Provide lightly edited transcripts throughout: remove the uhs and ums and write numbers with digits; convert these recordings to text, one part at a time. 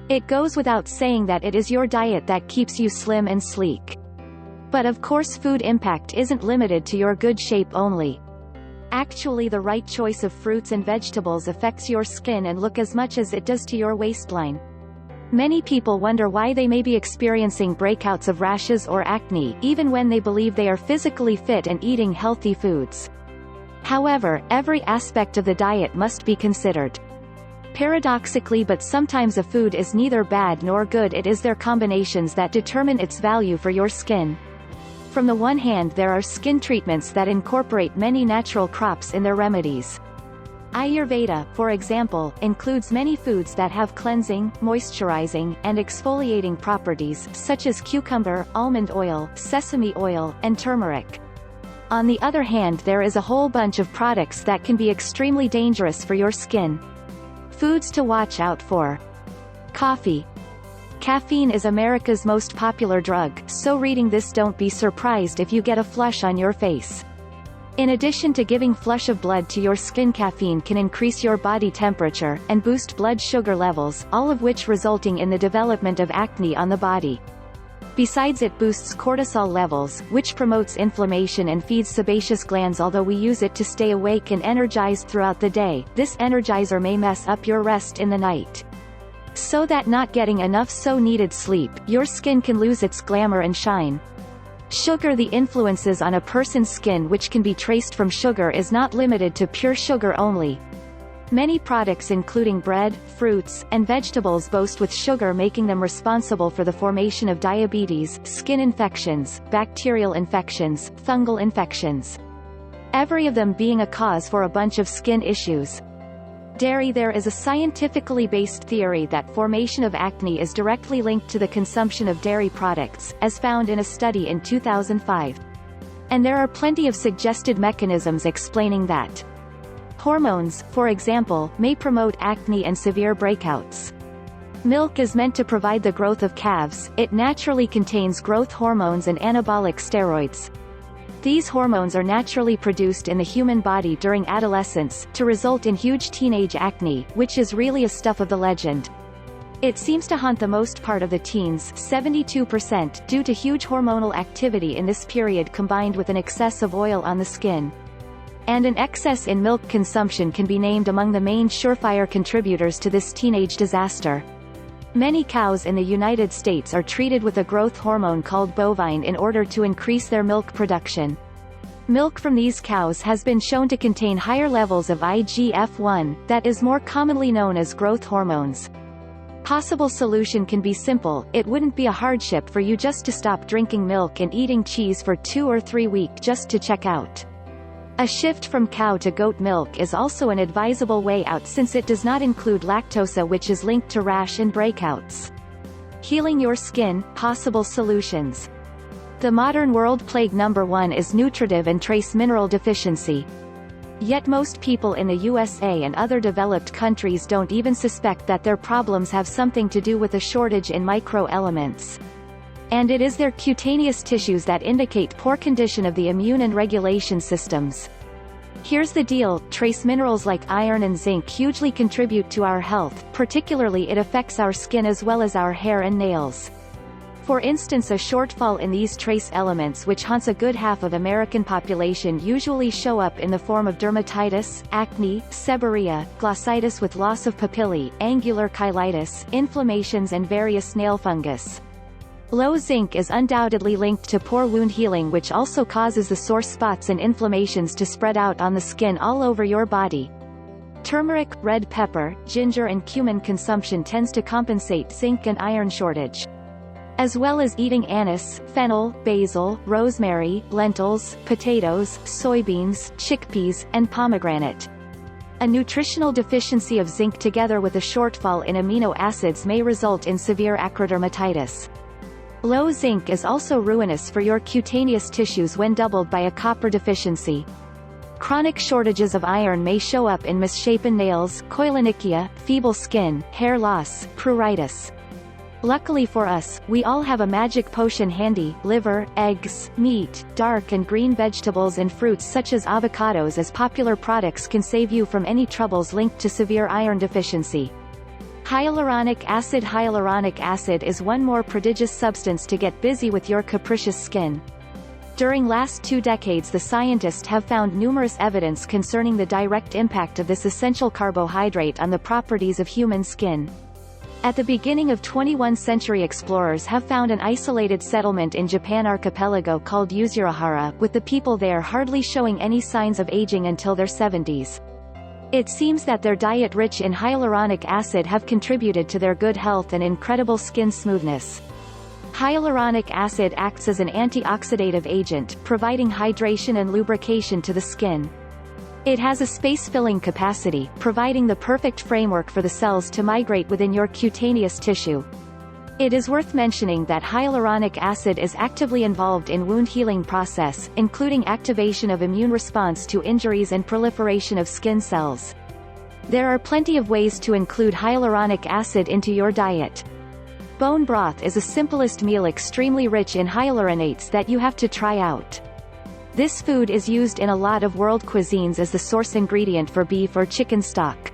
It goes without saying that it is your diet that keeps you slim and sleek. But of course, food impact isn't limited to your good shape only. Actually, the right choice of fruits and vegetables affects your skin and look as much as it does to your waistline. Many people wonder why they may be experiencing breakouts of rashes or acne, even when they believe they are physically fit and eating healthy foods. However, every aspect of the diet must be considered. Paradoxically, but sometimes a food is neither bad nor good, it is their combinations that determine its value for your skin. From the one hand, there are skin treatments that incorporate many natural crops in their remedies. Ayurveda, for example, includes many foods that have cleansing, moisturizing, and exfoliating properties, such as cucumber, almond oil, sesame oil, and turmeric. On the other hand, there is a whole bunch of products that can be extremely dangerous for your skin. Foods to watch out for. Coffee. Caffeine is America's most popular drug, so reading this, don't be surprised if you get a flush on your face. In addition to giving flush of blood to your skin, caffeine can increase your body temperature, and boost blood sugar levels, all of which resulting in the development of acne on the body. Besides, it boosts cortisol levels, which promotes inflammation and feeds sebaceous glands. Although we use it to stay awake and energized throughout the day, this energizer may mess up your rest in the night. So that not getting enough so needed sleep, your skin can lose its glamour and shine. Sugar. The influences on a person's skin which can be traced from sugar is not limited to pure sugar only. Many products including bread, fruits, and vegetables boast with sugar, making them responsible for the formation of diabetes, skin infections, bacterial infections, fungal infections. Every of them being a cause for a bunch of skin issues. Dairy. There is a scientifically based theory that formation of acne is directly linked to the consumption of dairy products, as found in a study in 2005. And there are plenty of suggested mechanisms explaining that. Hormones, for example, may promote acne and severe breakouts. Milk is meant to provide the growth of calves. It naturally contains growth hormones and anabolic steroids. These hormones are naturally produced in the human body during adolescence, to result in huge teenage acne, which is really a stuff of the legend. It seems to haunt the most part of the teens, 72%, due to huge hormonal activity in this period combined with an excess of oil on the skin. And an excess in milk consumption can be named among the main surefire contributors to this teenage disaster. Many cows in the United States are treated with a growth hormone called bovine in order to increase their milk production. Milk from these cows has been shown to contain higher levels of IGF-1, that is more commonly known as growth hormones. Possible solution can be simple. It wouldn't be a hardship for you just to stop drinking milk and eating cheese for 2 or 3 weeks just to check out. A shift from cow to goat milk is also an advisable way out, since it does not include lactose, which is linked to rash and breakouts. Healing your skin. Possible solutions. The modern world plague number 1 is nutritive and trace mineral deficiency. Yet most people in the USA and other developed countries don't even suspect that their problems have something to do with a shortage in microelements. And it is their cutaneous tissues that indicate poor condition of the immune and regulation systems. Here's the deal: trace minerals like iron and zinc hugely contribute to our health, particularly it affects our skin as well as our hair and nails. For instance, a shortfall in these trace elements, which haunts a good half of American population, usually show up in the form of dermatitis, acne, seborrhea, glossitis with loss of papillae, angular cheilitis, inflammations, and various nail fungus. Low zinc is undoubtedly linked to poor wound healing, which also causes the sore spots and inflammations to spread out on the skin all over your body. Turmeric, red pepper, ginger and cumin consumption tends to compensate zinc and iron shortage. As well as eating anise, fennel, basil, rosemary, lentils, potatoes, soybeans, chickpeas, and pomegranate. A nutritional deficiency of zinc together with a shortfall in amino acids may result in severe acrodermatitis. Low zinc is also ruinous for your cutaneous tissues when doubled by a copper deficiency. Chronic shortages of iron may show up in misshapen nails, koilonychia, feeble skin, hair loss, pruritus. Luckily for us, we all have a magic potion handy: liver, eggs, meat, dark and green vegetables and fruits such as avocados as popular products can save you from any troubles linked to severe iron deficiency. Hyaluronic acid is one more prodigious substance to get busy with your capricious skin. During last 2 decades the scientists have found numerous evidence concerning the direct impact of this essential carbohydrate on the properties of human skin. At the beginning of 21st century explorers have found an isolated settlement in Japan archipelago called Yuzurahara, with the people there hardly showing any signs of aging until their 70s. It seems that their diet rich in hyaluronic acid have contributed to their good health and incredible skin smoothness. Hyaluronic acid acts as an antioxidative agent, providing hydration and lubrication to the skin. It has a space-filling capacity, providing the perfect framework for the cells to migrate within your cutaneous tissue. It is worth mentioning that hyaluronic acid is actively involved in wound healing process, including activation of immune response to injuries and proliferation of skin cells. There are plenty of ways to include hyaluronic acid into your diet. Bone broth is a simplest meal extremely rich in hyaluronates that you have to try out. This food is used in a lot of world cuisines as the source ingredient for beef or chicken stock.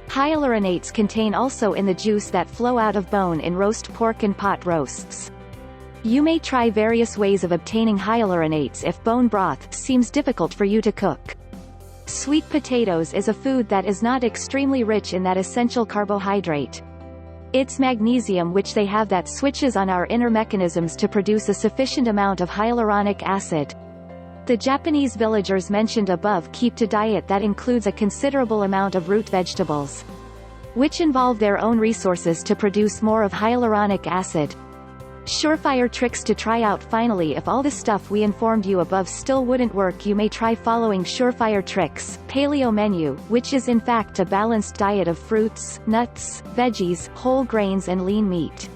Hyaluronates contain also in the juice that flow out of bone in roast pork and pot roasts. You may try various ways of obtaining hyaluronates if bone broth seems difficult for you to cook. Sweet potatoes is a food that is not extremely rich in that essential carbohydrate. It's magnesium which they have that switches on our inner mechanisms to produce a sufficient amount of hyaluronic acid. The Japanese villagers mentioned above keep to diet that includes a considerable amount of root vegetables, which involve their own resources to produce more of hyaluronic acid. Surefire tricks to try out. Finally, if all the stuff we informed you above still wouldn't work, you may try following surefire tricks. Paleo menu, which is in fact a balanced diet of fruits, nuts, veggies, whole grains and lean meat.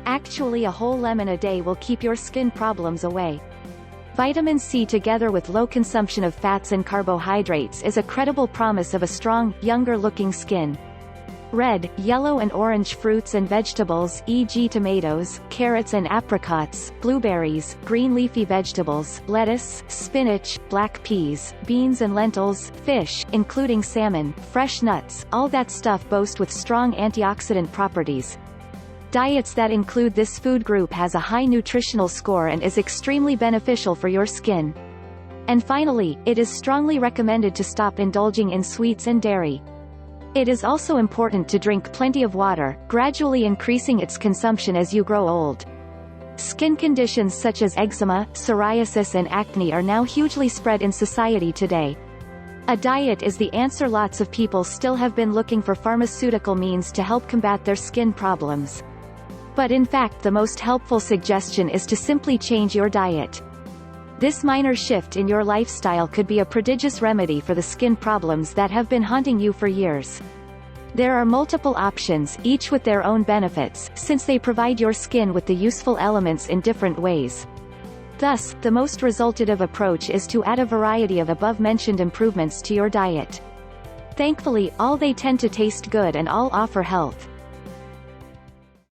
Actually, a whole lemon a day will keep your skin problems away. Vitamin C together with low consumption of fats and carbohydrates is a credible promise of a strong, younger-looking skin. Red, yellow and orange fruits and vegetables, e.g. tomatoes, carrots and apricots, blueberries, green leafy vegetables, lettuce, spinach, black peas, beans and lentils, fish, including salmon, fresh nuts, all that stuff boast with strong antioxidant properties. Diets that include this food group has a high nutritional score and is extremely beneficial for your skin. And finally, it is strongly recommended to stop indulging in sweets and dairy. It is also important to drink plenty of water, gradually increasing its consumption as you grow old. Skin conditions such as eczema, psoriasis and acne are now hugely spread in society today. A diet is the answer. Lots of people still have been looking for pharmaceutical means to help combat their skin problems. But in fact the most helpful suggestion is to simply change your diet. This minor shift in your lifestyle could be a prodigious remedy for the skin problems that have been haunting you for years. There are multiple options, each with their own benefits, since they provide your skin with the useful elements in different ways. Thus, the most resultative approach is to add a variety of above-mentioned improvements to your diet. Thankfully, all they tend to taste good and all offer health.